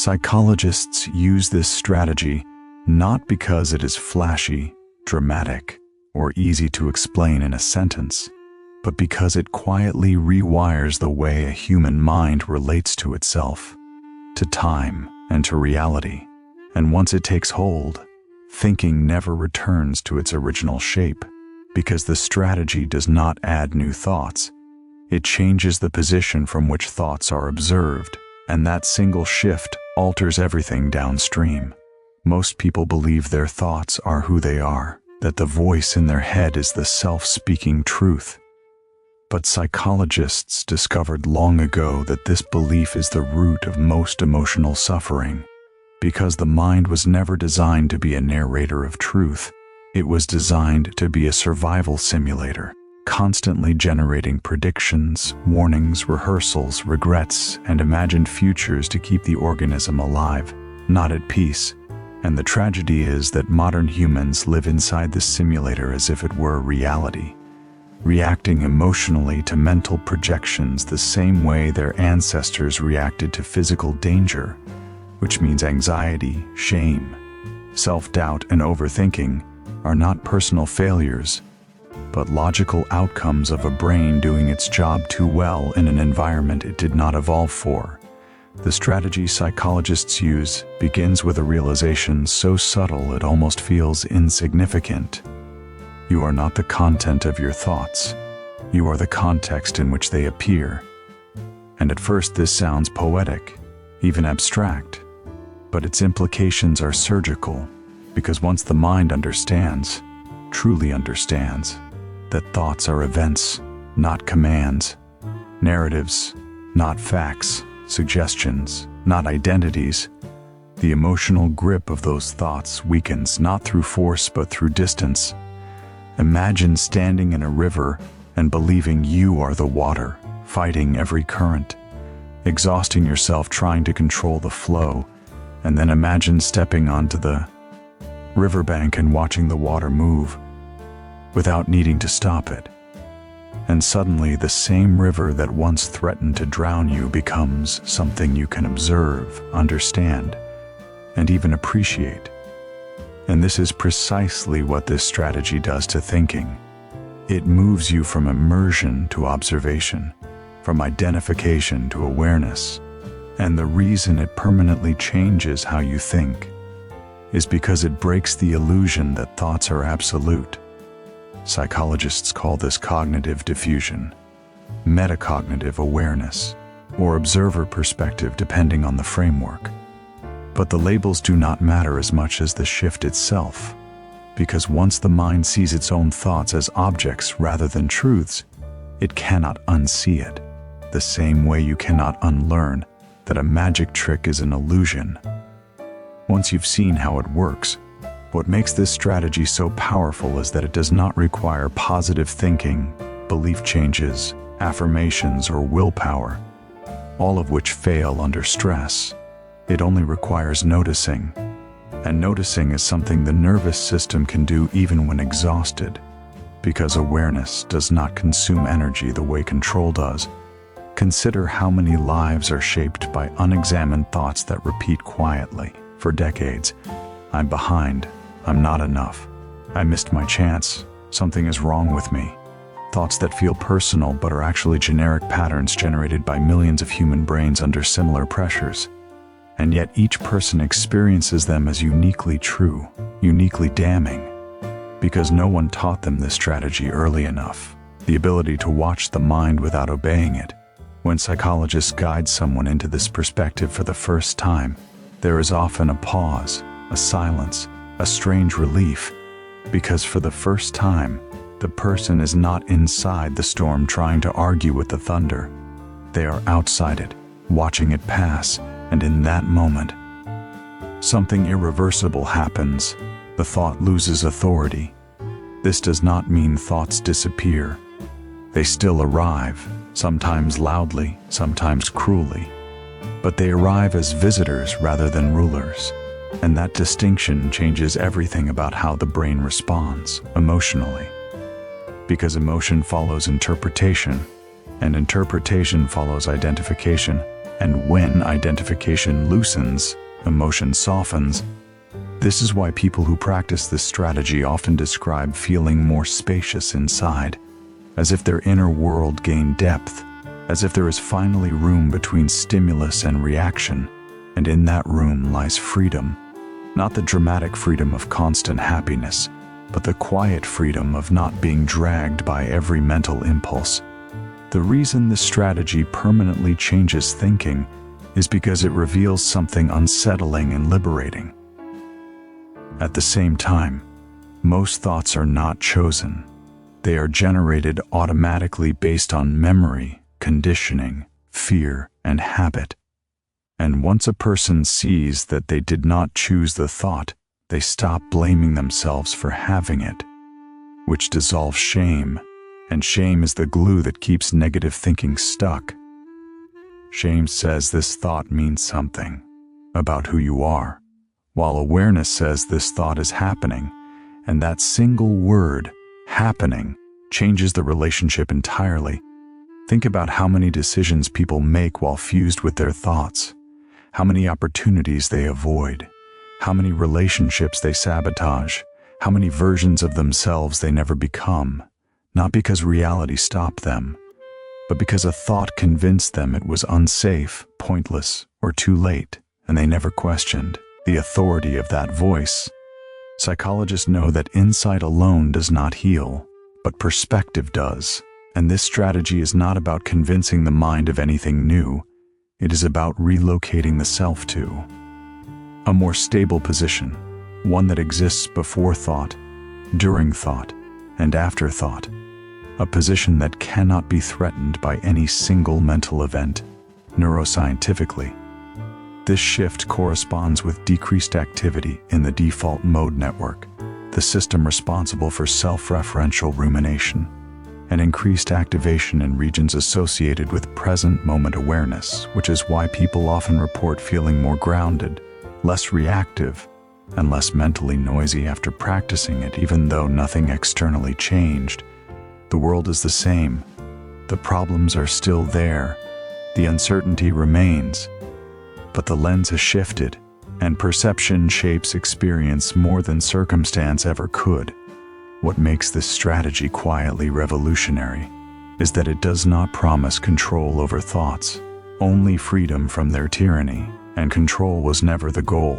Psychologists use this strategy not because it is flashy, dramatic, or easy to explain in a sentence, but because it quietly rewires the way a human mind relates to itself, to time, and to reality. And once it takes hold, thinking never returns to its original shape, because the strategy does not add new thoughts. It changes the position from which thoughts are observed, and that single shift alters everything downstream. Most people believe their thoughts are who they are, that the voice in their head is the self-speaking truth. But psychologists discovered long ago that this belief is the root of most emotional suffering, because the mind was never designed to be a narrator of truth. It was designed to be a survival simulator, constantly generating predictions, warnings, rehearsals, regrets, and imagined futures to keep the organism alive, not at peace. And the tragedy is that modern humans live inside this simulator as if it were a reality, reacting emotionally to mental projections the same way their ancestors reacted to physical danger, which means anxiety, shame, self-doubt, and overthinking are not personal failures, but logical outcomes of a brain doing its job too well in an environment it did not evolve for. The strategy psychologists use begins with a realization so subtle it almost feels insignificant. You are not the content of your thoughts. You are the context in which they appear. And at first this sounds poetic, even abstract, but its implications are surgical, because once the mind understands, truly understands, that thoughts are events, not commands, narratives, not facts, suggestions, not identities, the emotional grip of those thoughts weakens not through force but through distance. Imagine standing in a river and believing you are the water, fighting every current, exhausting yourself trying to control the flow, and then imagine stepping onto the riverbank and watching the water move without needing to stop it. And suddenly the same river that once threatened to drown you becomes something you can observe, understand, and even appreciate. And this is precisely what this strategy does to thinking. It moves you from immersion to observation, from identification to awareness. And the reason it permanently changes how you think is because it breaks the illusion that thoughts are absolute. Psychologists call this cognitive diffusion, metacognitive awareness, or observer perspective depending on the framework. But the labels do not matter as much as the shift itself, because once the mind sees its own thoughts as objects rather than truths, it cannot unsee it, the same way you cannot unlearn that a magic trick is an illusion. Once you've seen how it works, what makes this strategy so powerful is that it does not require positive thinking, belief changes, affirmations, or willpower, all of which fail under stress. It only requires noticing. And noticing is something the nervous system can do even when exhausted, because awareness does not consume energy the way control does. Consider how many lives are shaped by unexamined thoughts that repeat quietly for decades. I'm behind. I'm not enough. I missed my chance. Something is wrong with me. Thoughts that feel personal but are actually generic patterns generated by millions of human brains under similar pressures. And yet each person experiences them as uniquely true, uniquely damning, because no one taught them this strategy early enough, the ability to watch the mind without obeying it. When psychologists guide someone into this perspective for the first time, there is often a pause, a silence, a strange relief, because for the first time, the person is not inside the storm trying to argue with the thunder. They are outside it, watching it pass, and in that moment, something irreversible happens. The thought loses authority. This does not mean thoughts disappear. They still arrive, sometimes loudly, sometimes cruelly, but they arrive as visitors rather than rulers. And that distinction changes everything about how the brain responds emotionally. Because emotion follows interpretation, and interpretation follows identification, And when identification loosens, emotion softens. This is why people who practice this strategy often describe feeling more spacious inside, as if their inner world gained depth, as if there is finally room between stimulus and reaction, and in that room lies freedom. Not the dramatic freedom of constant happiness, but the quiet freedom of not being dragged by every mental impulse. The reason this strategy permanently changes thinking is because it reveals something unsettling and liberating. At the same time, most thoughts are not chosen. They are generated automatically based on memory, conditioning, fear, and habit. And once a person sees that they did not choose the thought, they stop blaming themselves for having it, which dissolves shame, and shame is the glue that keeps negative thinking stuck. Shame says this thought means something about who you are, while awareness says this thought is happening, and that single word, happening, changes the relationship entirely. Think about how many decisions people make while fused with their thoughts, how many opportunities they avoid, how many relationships they sabotage, how many versions of themselves they never become, not because reality stopped them, but because a thought convinced them it was unsafe, pointless, or too late, and they never questioned the authority of that voice. Psychologists know that insight alone does not heal, but perspective does, and this strategy is not about convincing the mind of anything new. It is about relocating the self to a more stable position, one that exists before thought, during thought, and after thought, a position that cannot be threatened by any single mental event. Neuroscientifically, this shift corresponds with decreased activity in the default mode network, the system responsible for self-referential rumination, and increased activation in regions associated with present moment awareness, which is why people often report feeling more grounded, less reactive, and less mentally noisy after practicing it, even though nothing externally changed. The world is the same. The problems are still there. The uncertainty remains. But the lens has shifted, and perception shapes experience more than circumstance ever could. What makes this strategy quietly revolutionary is that it does not promise control over thoughts, only freedom from their tyranny, and control was never the goal,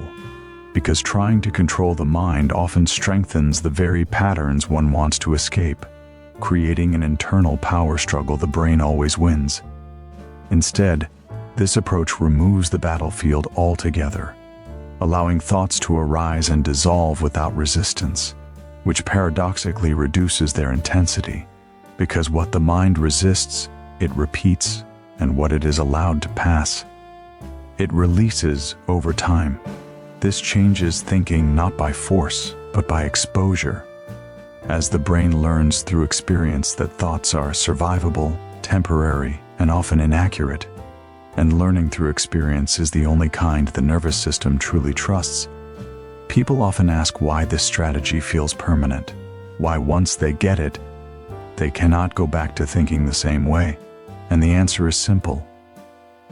because trying to control the mind often strengthens the very patterns one wants to escape, creating an internal power struggle the brain always wins. Instead, this approach removes the battlefield altogether, allowing thoughts to arise and dissolve without resistance, which paradoxically reduces their intensity, because what the mind resists, it repeats, and what it is allowed to pass, it releases over time. This changes thinking not by force, but by exposure. As the brain learns through experience that thoughts are survivable, temporary, and often inaccurate, and learning through experience is the only kind the nervous system truly trusts, people often ask why this strategy feels permanent, why once they get it, they cannot go back to thinking the same way. And the answer is simple.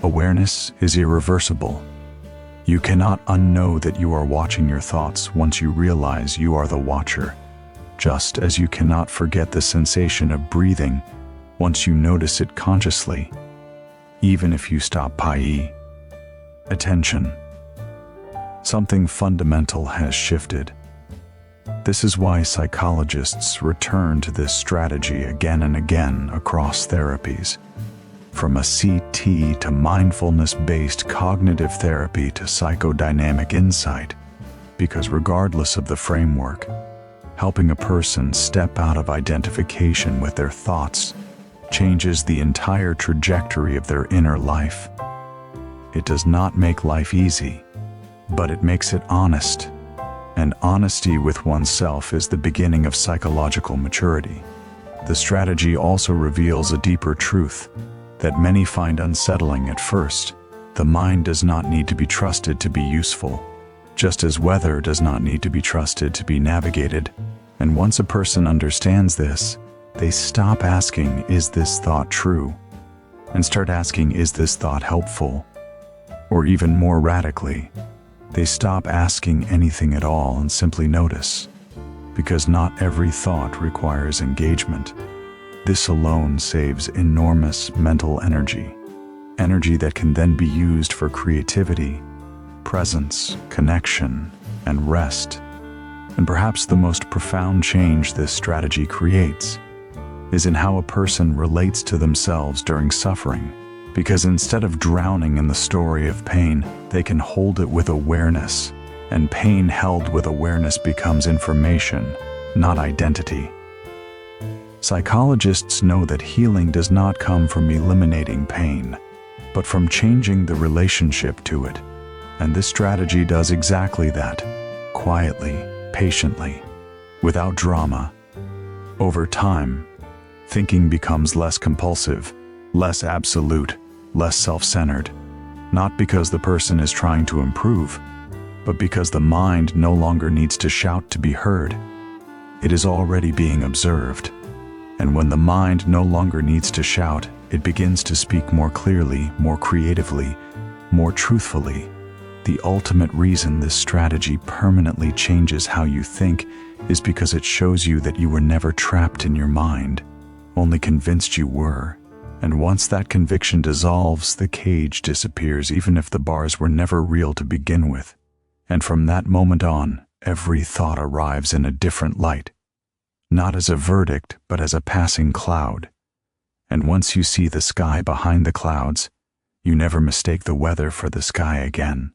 Awareness is irreversible. You cannot unknow that you are watching your thoughts once you realize you are the watcher, just as you cannot forget the sensation of breathing once you notice it consciously, even if you stop paying attention. Something fundamental has shifted. This is why psychologists return to this strategy again and again across therapies, from a CT to mindfulness-based cognitive therapy to psychodynamic insight, because regardless of the framework, helping a person step out of identification with their thoughts changes the entire trajectory of their inner life. It does not make life easy, but it makes it honest. And honesty with oneself is the beginning of psychological maturity. The strategy also reveals a deeper truth that many find unsettling at first. The mind does not need to be trusted to be useful, just as weather does not need to be trusted to be navigated. And once a person understands this, they stop asking, "Is this thought true?" and start asking, "Is this thought helpful?" Or even more radically, they stop asking anything at all and simply notice. Because not every thought requires engagement. This alone saves enormous mental energy. Energy that can then be used for creativity, presence, connection, and rest. And perhaps the most profound change this strategy creates is in how a person relates to themselves during suffering. Because instead of drowning in the story of pain, they can hold it with awareness, and pain held with awareness becomes information, not identity. Psychologists know that healing does not come from eliminating pain, but from changing the relationship to it. And this strategy does exactly that, quietly, patiently, without drama. Over time, thinking becomes less compulsive, less absolute, less self-centered, not because the person is trying to improve, but because the mind no longer needs to shout to be heard. It is already being observed. And when the mind no longer needs to shout, it begins to speak more clearly, more creatively, more truthfully. The ultimate reason this strategy permanently changes how you think is because it shows you that you were never trapped in your mind, only convinced you were. And once that conviction dissolves, the cage disappears, even if the bars were never real to begin with. And from that moment on, every thought arrives in a different light, not as a verdict, but as a passing cloud. And once you see the sky behind the clouds, you never mistake the weather for the sky again.